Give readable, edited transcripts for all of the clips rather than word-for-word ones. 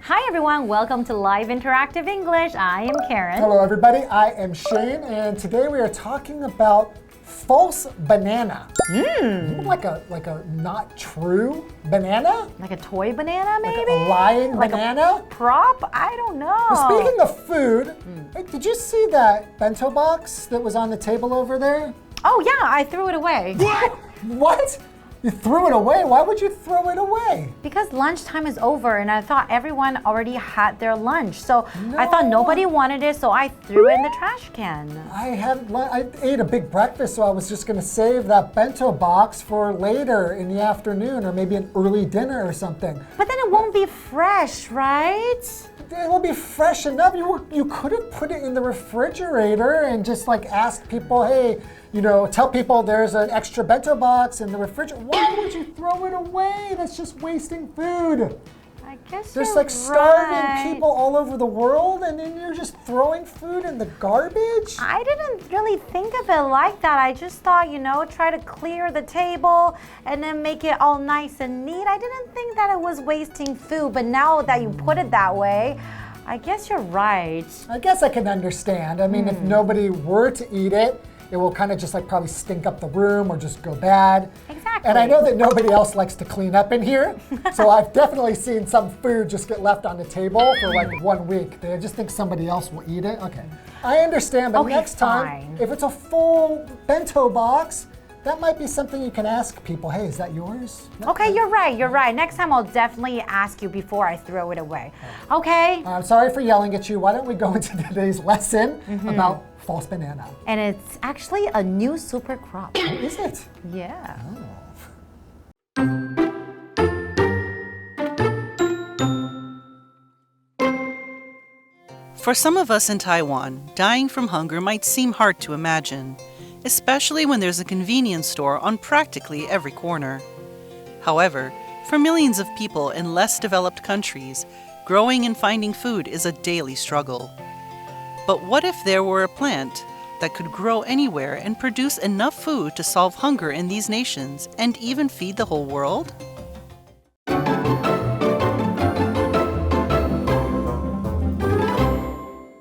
Hi everyone, welcome to Live Interactive English. I am Karen. Hello everybody, I am Shane, and today we are talking about false banana. Like a not true banana? Like a toy banana, maybe? Like a lying like banana? A prop? I don't know. Well, speaking of food, hey, did you see that bento box that was on the table over there? Oh yeah, I threw it away. What? You threw it away? Why would you throw it away? Because lunchtime is over and I thought everyone already had their lunch. So I thought nobody wanted it, so I threw it in the trash can. I ate a big breakfast, so I was just going to save that bento box for later in the afternoon or maybe an early dinner or something. But then it won't be fresh, right? It will be fresh enough. You could have put it in the refrigerator and just like asked people, hey, tell people there's an extra bento box in the refrigerator. Why would you throw it away? That's just wasting food. I guess There's you're like starving right. people all over the world, and then you're just throwing food in the garbage? I didn't really think of it like that. I just thought, try to clear the table and then make it all nice and neat. I didn't think that it was wasting food, but now that you put it that way, I guess you're right. I guess I can understand. I mean, if nobody were to eat it, it will kind of just like probably stink up the room or just go bad. Exactly. And I know that nobody else likes to clean up in here. So I've definitely seen some food just get left on the table for like 1 week. They just think somebody else will eat it. Okay. I understand, but next time, if it's a full bento box, that might be something you can ask people. Hey, is that yours? Okay, you're right. Next time I'll definitely ask you before I throw it away. Okay? I'm sorry for yelling at you. Why don't we go into today's lesson about false banana? And it's actually a new super crop. Oh, is it? Yeah. For some of us in Taiwan, dying from hunger might seem hard to imagine, especially when there's a convenience store on practically every corner. However, for millions of people in less developed countries, growing and finding food is a daily struggle. But what if there were a plant that could grow anywhere and produce enough food to solve hunger in these nations and even feed the whole world?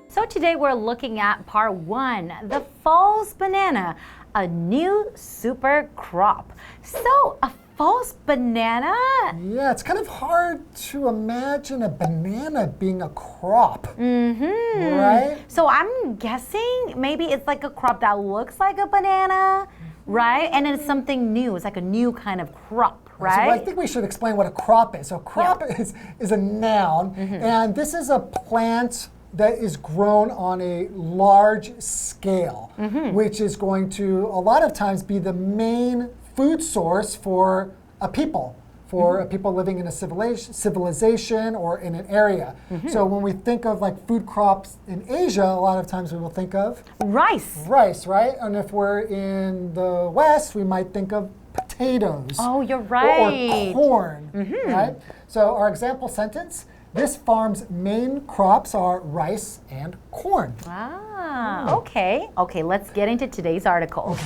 So today we're looking at part 1, the false banana, a new super crop. So a false banana? Yeah, it's kind of hard to imagine a banana being a crop. Right? So I'm guessing maybe it's like a crop that looks like a banana, right? And it's something new. It's like a new kind of crop, right? So I think we should explain what a crop is. So crop is a noun, and this is a plant that is grown on a large scale, which is going to a lot of times be the main food source for a people, for people living in a civilization or in an area. So when we think of like food crops in Asia, a lot of times we will think of rice. Rice, right? And if we're in the West, we might think of potatoes. Oh, you're right. Or corn, right? So our example sentence, this farm's main crops are rice and corn. Okay, let's get into today's article.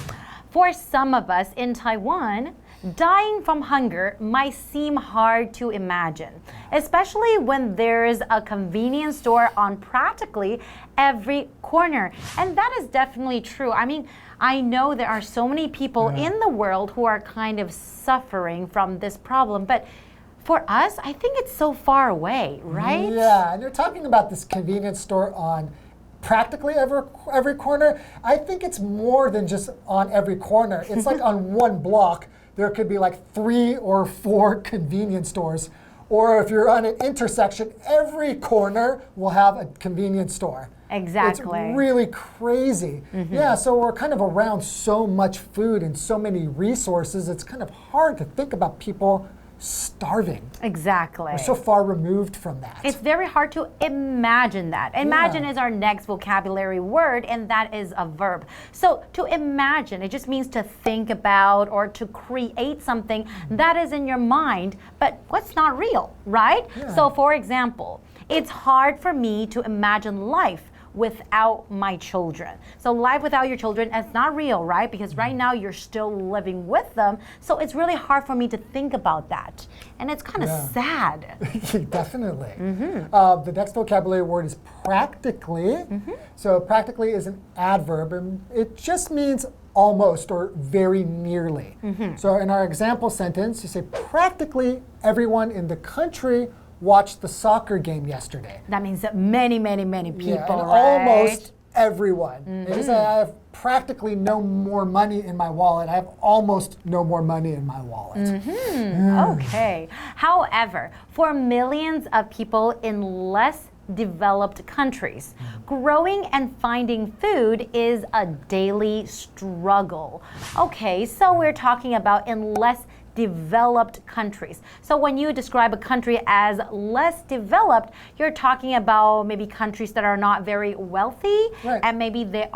For some of us in Taiwan, dying from hunger might seem hard to imagine, especially when there's a convenience store on practically every corner. And that is definitely true. I mean, I know there are so many people in the world who are kind of suffering from this problem, but for us, I think it's so far away, right? Yeah, and you're talking about this convenience store on practically every corner. I think it's more than just on every corner. It's like on one block, there could be like 3 or 4 convenience stores. Or if you're on an intersection, every corner will have a convenience store. Exactly. It's really crazy. Yeah, so we're kind of around so much food and so many resources, it's kind of hard to think about people starving. Exactly. We're so far removed from that. It's very hard to imagine that. Imagine is our next vocabulary word, and that is a verb. So to imagine, it just means to think about or to create something that is in your mind, but what's not real, right? So for example, it's hard for me to imagine life without my children. So life without your children is not real, right? Because right now you're still living with them. So it's really hard for me to think about that. And it's kind of sad. Definitely. The next vocabulary word is practically. So practically is an adverb, and it just means almost or very nearly. So in our example sentence, you say practically everyone in the country watched the soccer game yesterday. That means that many people, and right? Almost everyone. They say I have practically no more money in my wallet. I have almost no more money in my wallet. Okay. However, for millions of people in less developed countries, growing and finding food is a daily struggle. Okay, so we're talking about in less developed countries. So when you describe a country as less developed, you're talking about maybe countries that are not very wealthy, and maybe they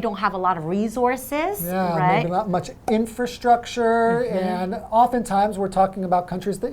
don't have a lot of resources, right? Maybe not much infrastructure, and oftentimes we're talking about countries that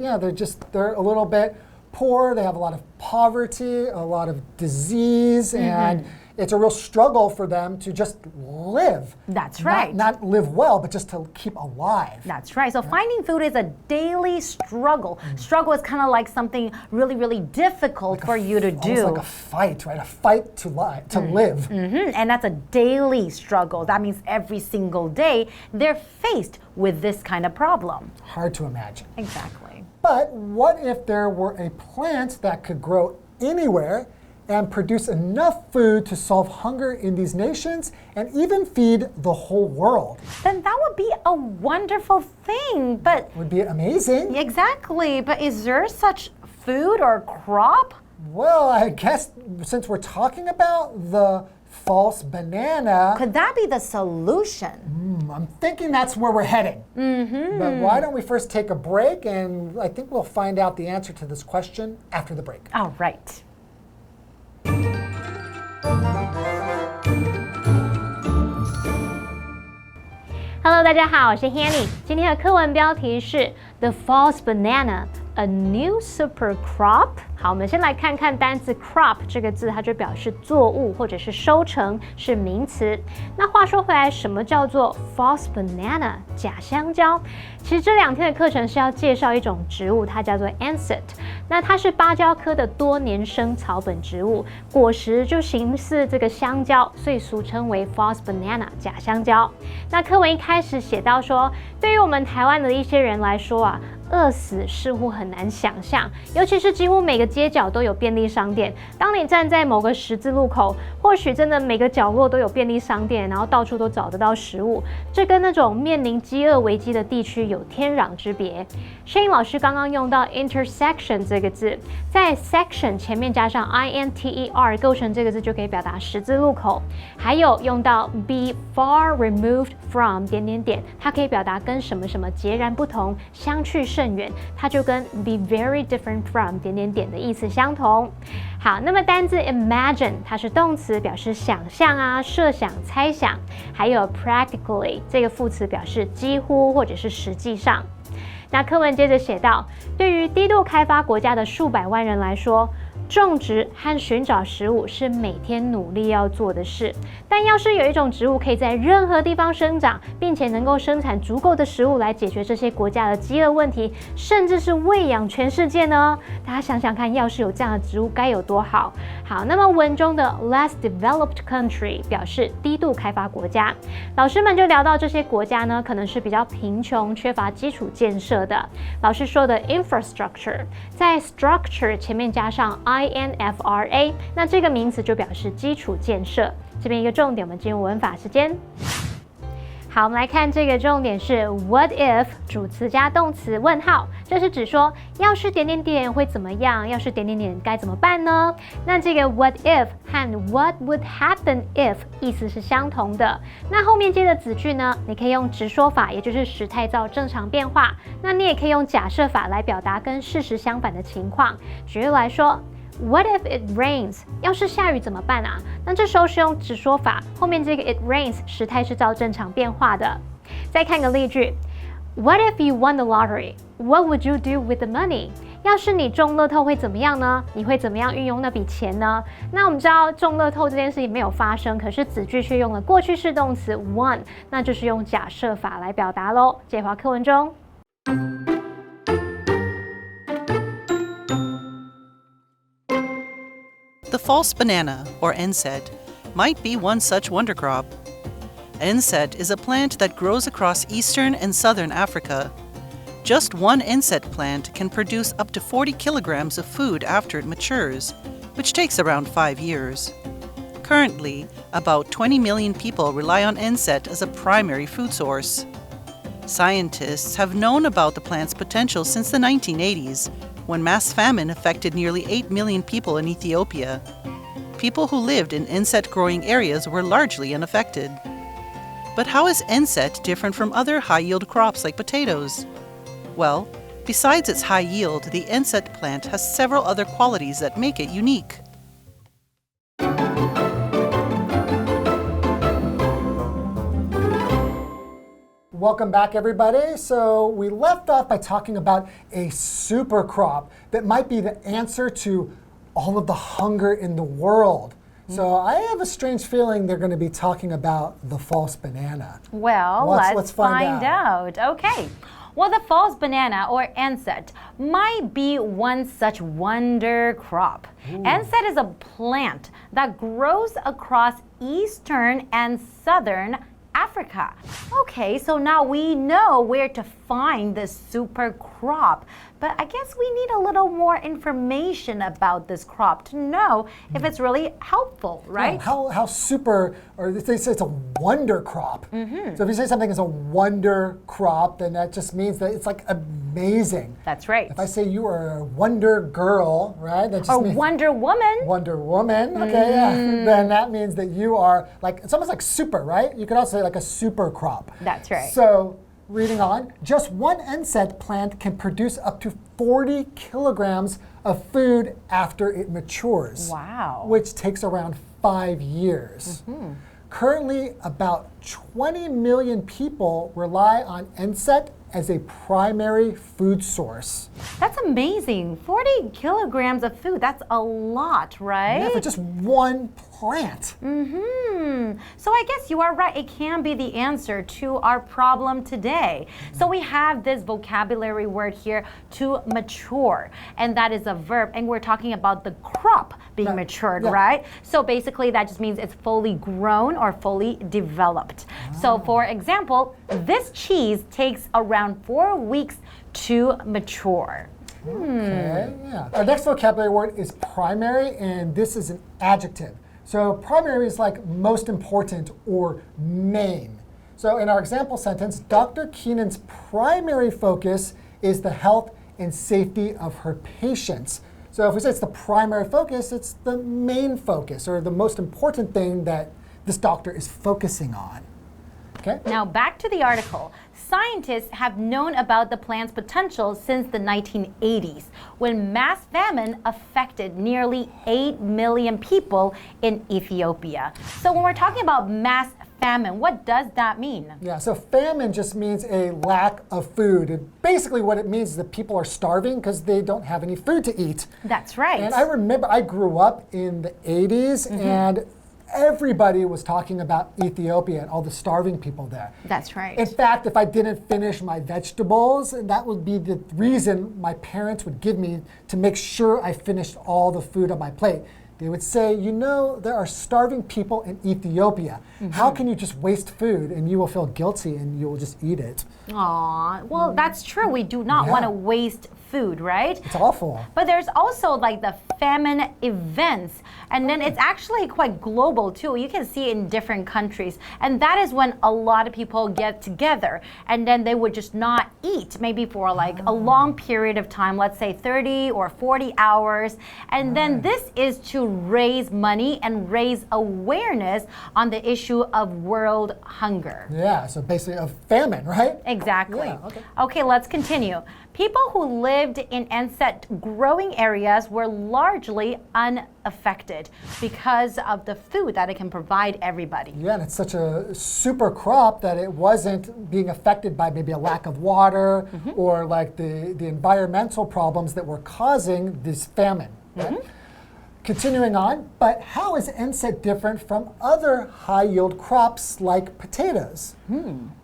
they're a little bit poor, they have a lot of poverty, a lot of disease, and it's a real struggle for them to just live. That's right. Not live well, but just to keep alive. That's right. So finding food is a daily struggle. Struggle is kind of like something really difficult for you to do. Almost like a fight, right? A fight to live. And that's a daily struggle. That means every single day they're faced with this kind of problem. Hard to imagine. Exactly. But what if there were a plant that could grow anywhere and produce enough food to solve hunger in these nations and even feed the whole world? Then that would be a wonderful thing, but... Would be amazing. Exactly, but is there such food or crop? Well, I guess since we're talking about the false banana... Could that be the solution? I'm thinking that's where we're heading. But why don't we first take a break, and I think we'll find out the answer to this question after the break. All right. Hello， 大家好，我是 Hanny。今天的课文标题是 The False Banana, a New Super Crop。好，我们先来看看单字 crop 这个字，它就表示作物或者是收成，是名词。那话说回来，什么叫做 false banana 假香蕉？其实这2天的课程是要介绍一种植物，它叫做 ancet。那它是芭蕉科的多年生草本植物，果实就形似这个香蕉，所以俗称为 false banana 假香蕉。那课文一开始写到说，对于我们台湾的一些人来说啊，饿死似乎很难想象，尤其是几乎每个街角都有便利商店。当你站在某个十字路口，或许真的每个角落都有便利商店，然后到处都找得到食物，这跟那种面临饥饿危机的地区有天壤之别。Shane 老师刚刚用到 intersection 这个字，在 section 前面加上 INTER 构成这个字就可以表达十字路口，还有用到 be far removed from 它可以表达跟什么什么截然不同，相去甚远，它就跟 be very different from 的意思相同。好，那么单字 imagine 它是动词，表示想象啊、设想、猜想，还有 practically 这个副词表示几乎或者是实际上。那课文接着写到，对于低度开发国家的数百万人来说，种植和寻找食物是每天努力要做的事，但要是有一种植物可以在任何地方生长，并且能够生产足够的食物来解决这些国家的饥饿问题，甚至是喂养全世界呢？大家想想看，要是有这样的植物该有多好。好，那么文中的 less developed country 表示低度开发国家，老师们就聊到这些国家呢，可能是比较贫穷、缺乏基础建设的。老师说的 infrastructure 在 structure 前面加上INFRA， 那这个名词就表示基础建设。这边一个重点，我们进入文法时间。好，我们来看这个重点是 what if 主词加动词问号，这是指说要是点点点会怎么样，要是点点点该怎么办呢？那这个 what if 和 what would happen if 意思是相同的。那后面接的子句呢，你可以用直说法，也就是时态造正常变化，那你也可以用假设法来表达跟事实相反的情况。举例来说，What if it rains？ 要是下雨怎么办啊？那这时候是用直说法，后面这个 it rains 时态是照正常变化的。再看个例句 ，What if you won the lottery？ What would you do with the money？要是你中乐透会怎么样呢？你会怎么样运用那笔钱呢？那我们知道中乐透这件事情没有发生，可是子句却用了过去式动词 won， 那就是用假设法来表达咯。这话课文中。The false banana, or NSAID, might be one such wonder crop. NSAID is a plant that grows across eastern and southern Africa. Just one NSAID plant can produce up to 40 kilograms of food after it matures, which takes around 5 years. Currently, about 20 million people rely on NSAID as a primary food source. Scientists have known about the plant's potential since the 1980s, when mass famine affected nearly 8 million people in Ethiopia. People who lived in NSAID-growing areas were largely unaffected. But how is NSAID different from other high-yield crops like potatoes? Well, besides its high yield, the NSAID plant has several other qualities that make it unique. Welcome back, everybody. So we left off by talking about a super crop that might be the answer to all of the hunger in the world. So I have a strange feeling they're going to be talking about the false banana. Well, let's find out. Okay. Well, the false banana, or NSAID, might be one such wonder crop. NSAID is a plant that grows across eastern and southern Africa. Okay, so now we know where to find this super crop, but I guess we need a little more information about this crop to know if it's really helpful, right? Yeah, how super, or they say it's a wonder crop. So if you say something is a wonder crop, then that just means that it's like amazing. That's right. If I say you are a wonder girl, right? That just or means Wonder Woman. Wonder Woman, okay, yeah. Then that means that you are like, it's almost like super, right? You could also say like a super crop. That's right. So, reading on, just one NSAID plant can produce up to 40 kilograms of food after it matures. Wow. Which takes around 5 years. Currently, about 20 million people rely on NSAID as a primary food source. That's amazing. 40 kilograms of food. That's a lot, right? Yeah, for just one plant. So I guess you are right. It can be the answer to our problem today. So we have this vocabulary word here, to mature, and that is a verb, and we're talking about the crop being matured, right? So basically that just means it's fully grown or fully developed. So for example, this cheese takes around 4 weeks to mature. Okay, yeah. Our next vocabulary word is primary, and this is an adjective. So primary is like most important or main. So in our example sentence, Dr. Keenan's primary focus is the health and safety of her patients. So if we say it's the primary focus, it's the main focus, or the most important thing that this doctor is focusing on. Okay? Now back to the article. Scientists have known about the plant's potential since the 1980s, when mass famine affected nearly 8 million people in Ethiopia. So when we're talking about mass famine, what does that mean? Yeah, so famine just means a lack of food. And basically what it means is that people are starving because they don't have any food to eat. That's right. And I remember I grew up in the 80s and everybody was talking about Ethiopia and all the starving people there. That's right. In fact, if I didn't finish my vegetables, that would be the reason my parents would give me to make sure I finished all the food on my plate. They would say, you know, there are starving people in Ethiopia. How can you just waste food and you will feel guilty and you will just eat it? Aw, well, that's true. We do not want to waste food, right? It's awful. But there's also like the famine events, and then it's actually quite global too. You can see it in different countries, and that is when a lot of people get together, and then they would just not eat, maybe for like a long period of time, let's say 30 or 40 hours, and then this is to raise money and raise awareness on the issue of world hunger. Yeah, so basically a famine, right? Exactly. Yeah, okay. Okay, let's continue. People who live lived in insect growing areas were largely unaffected because of the food that it can provide everybody. Yeah, and it's such a super crop that it wasn't being affected by maybe a lack of water or like the environmental problems that were causing this famine. Right? Continuing on, but how is NSET different from other high-yield crops like potatoes?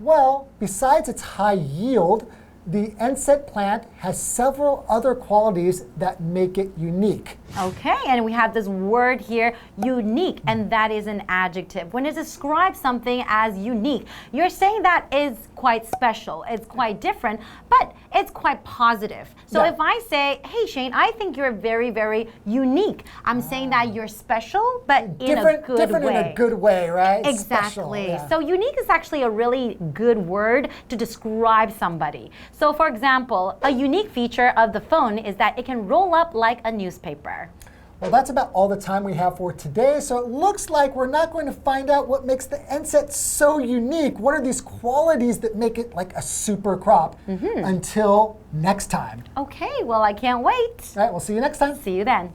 Well, besides its high yield, the NSET plant has several other qualities that make it unique. Okay, and we have this word here, unique, and that is an adjective. When it describes something as unique, you're saying that is quite special, it's quite different, but it's quite positive. So if I say, hey Shane, I think you're very, very unique, I'm saying that you're special, but in a good different way. in a good way, right? Exactly. Special, yeah. So unique is actually a really good word to describe somebody. So for example, a unique feature of the phone is that it can roll up like a newspaper. Well, that's about all the time we have for today, so it looks like we're not going to find out what makes the NSET so unique. What are these qualities that make it like a super crop until next time. Okay, well, I can't wait. All right, we'll see you next time. See you then.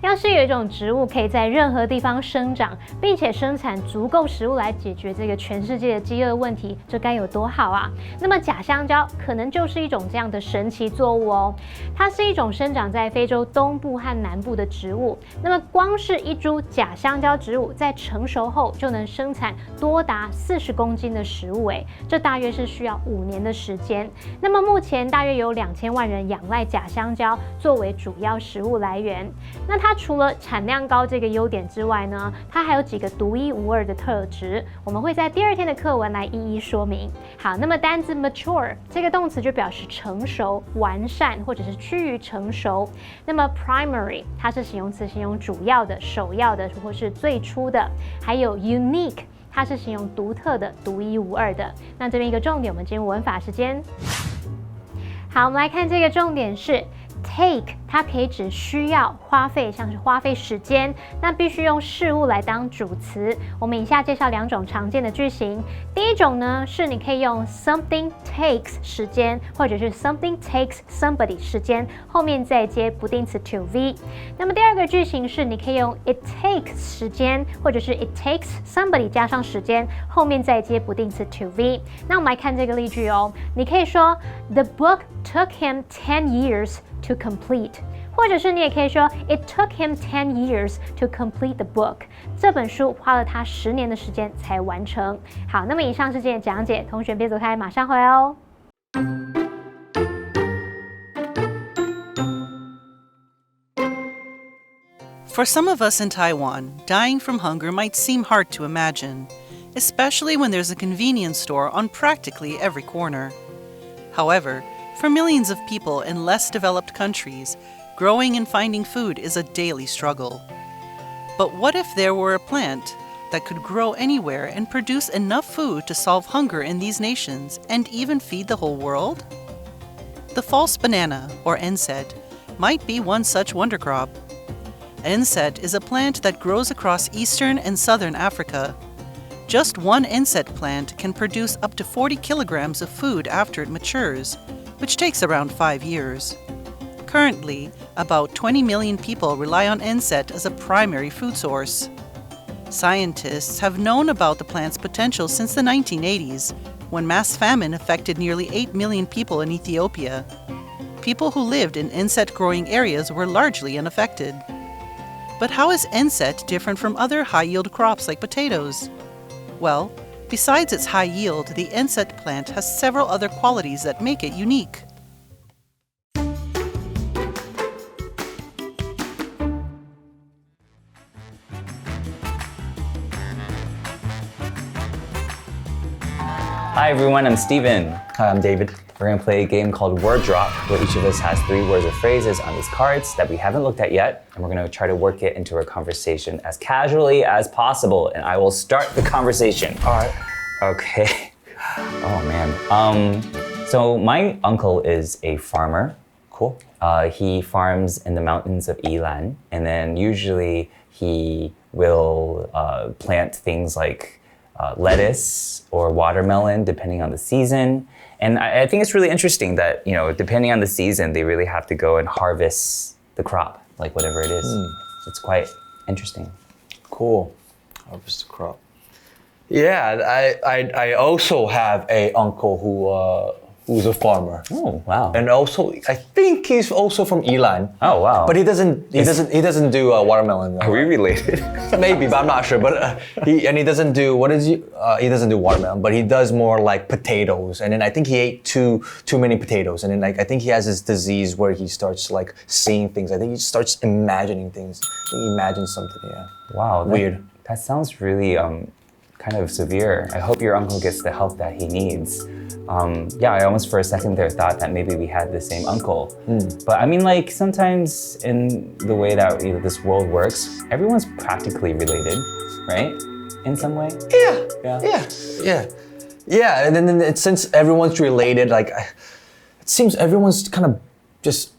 要是有一种植物可以在任何地方生长，并且生产足够食物来解决这个全世界的饥饿问题，这该有多好啊！那么假香蕉可能就是一种这样的神奇作物哦。它是一种生长在非洲东部和南部的植物。那么光是一株假香蕉植物在成熟后就能生产多达40公斤的食物，这大约是需要5年的时间。那么目前大约有2000万人仰赖假香蕉作为主要食物来源。那它除了产量高这个优点之外呢，它还有几个独一无二的特质，我们会在第2天的课文来一一说明。好，那么单字 mature 这个动词就表示成熟、完善或者是趋于成熟。那么 primary 它是形容词，形容主要的、首要的或是最初的。还有 unique 它是形容独特的、独一无二的。那这边一个重点，我们进入文法时间。好，我们来看这个重点是。Take 它可以指需要花费，像是花费时间，那必须用事物来当主词。我们以下介绍2种常见的句型。第一种呢是你可以用 something takes 时间，或者是 something takes somebody 时间，后面再接不定词 to v。那么第2个句型是你可以用 it takes 时间，或者是 it takes somebody 加上时间，后面再接不定词 to v。那我们来看这个例句哦，你可以说 The book took him 10 years to complete， 或者是你也可以说 It took him 10 years to complete the book。这本书花了他10年的时间才完成。好，那么以上是今天的讲解，同学别走开，马上回来哦。For some of us in Taiwan, dying from hunger might seem hard to imagine, especially when there's a convenience store on practically every corner. However, for millions of people in less developed countries, growing and finding food is a daily struggle. But what if there were a plant that could grow anywhere and produce enough food to solve hunger in these nations and even feed the whole world? The false banana, or NSET, might be one such wonder crop. NSET is a plant that grows across eastern and southern Africa. Just one NSET plant can produce up to 40 kilograms of food after it matures, which takes around 5 years. Currently, about 20 million people rely on NSET as a primary food source. Scientists have known about the plant's potential since the 1980s, when mass famine affected nearly 8 million people in Ethiopia. People who lived in NSET-growing areas were largely unaffected. But how is NSET different from other high-yield crops like potatoes? Well, besides its high yield, the NSET plant has several other qualities that make it unique. Hi everyone, I'm Stephen. Hi, I'm David. We're going to play a game called Word Drop, where each of us has 3 words or phrases on these cards that we haven't looked at yet, and we're going to try to work it into a conversation as casually as possible, and I will start the conversation. All right. Okay. Oh man. So my uncle is a farmer. Cool. He farms in the mountains of Yilan, and then usually he will plant things like lettuce or watermelon, depending on the season. And I think it's really interesting that, depending on the season, they really have to go and harvest the crop, like whatever it is. It's quite interesting. Cool. Harvest the crop. Yeah, I also have a uncle who's a farmer. Oh, wow. And also, I think he's also from Ilan. Oh, wow. But he doesn't do watermelon. Are we related? Maybe, but I'm not sure. But he doesn't do he doesn't do watermelon, but he does more like potatoes. And then I think he ate too many potatoes. And then I think he has this disease where he starts like seeing things. I think he starts imagining things. He imagines something. Yeah. Wow. Weird. That sounds really kind of severe. I hope your uncle gets the help that he needs. I almost for a second there thought that maybe we had the same uncle. But I mean, like sometimes in the way that this world works, everyone's practically related, right? In some way. Yeah. And then since everyone's related, like it seems everyone's kind of just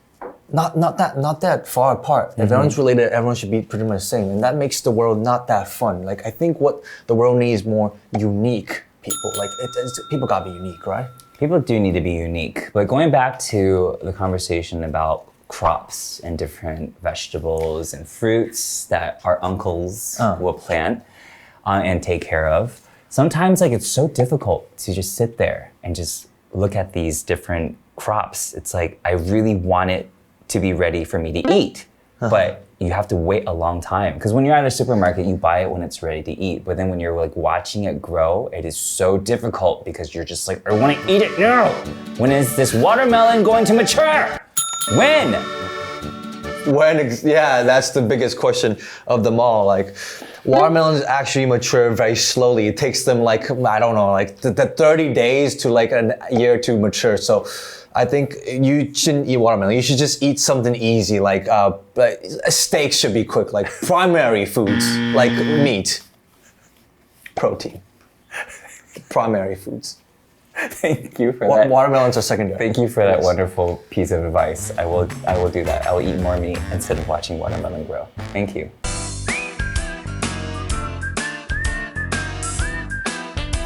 not that far apart. If everyone's related, everyone should be pretty much the same, and that makes the world not that fun. Like I think what the world needs more unique people. Like people gotta be unique, right? People do need to be unique. But going back to the conversation about crops and different vegetables and fruits that our uncles will plant and take care of, sometimes like it's so difficult to just sit there and just look at these different crops. It's like I really want it to be ready for me to eat, but you have to wait a long time. Because when you're at a supermarket, you buy it when it's ready to eat. But then when you're like watching it grow, it is so difficult because you're just like, I want to eat it now. When is this watermelon going to mature? When? Yeah, that's the biggest question of them all. Like, watermelons actually mature very slowly. It takes them like, I don't know, like the 30 days to like a year to mature. So I think you shouldn't eat watermelon. You should just eat something easy, like a steak should be quick, like primary foods, like meat, protein, primary foods. Thank you for that. Watermelons are secondary. Thank you for that wonderful piece of advice. I will do that. I will eat more meat instead of watching watermelon grow. Thank you.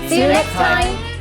See you next time.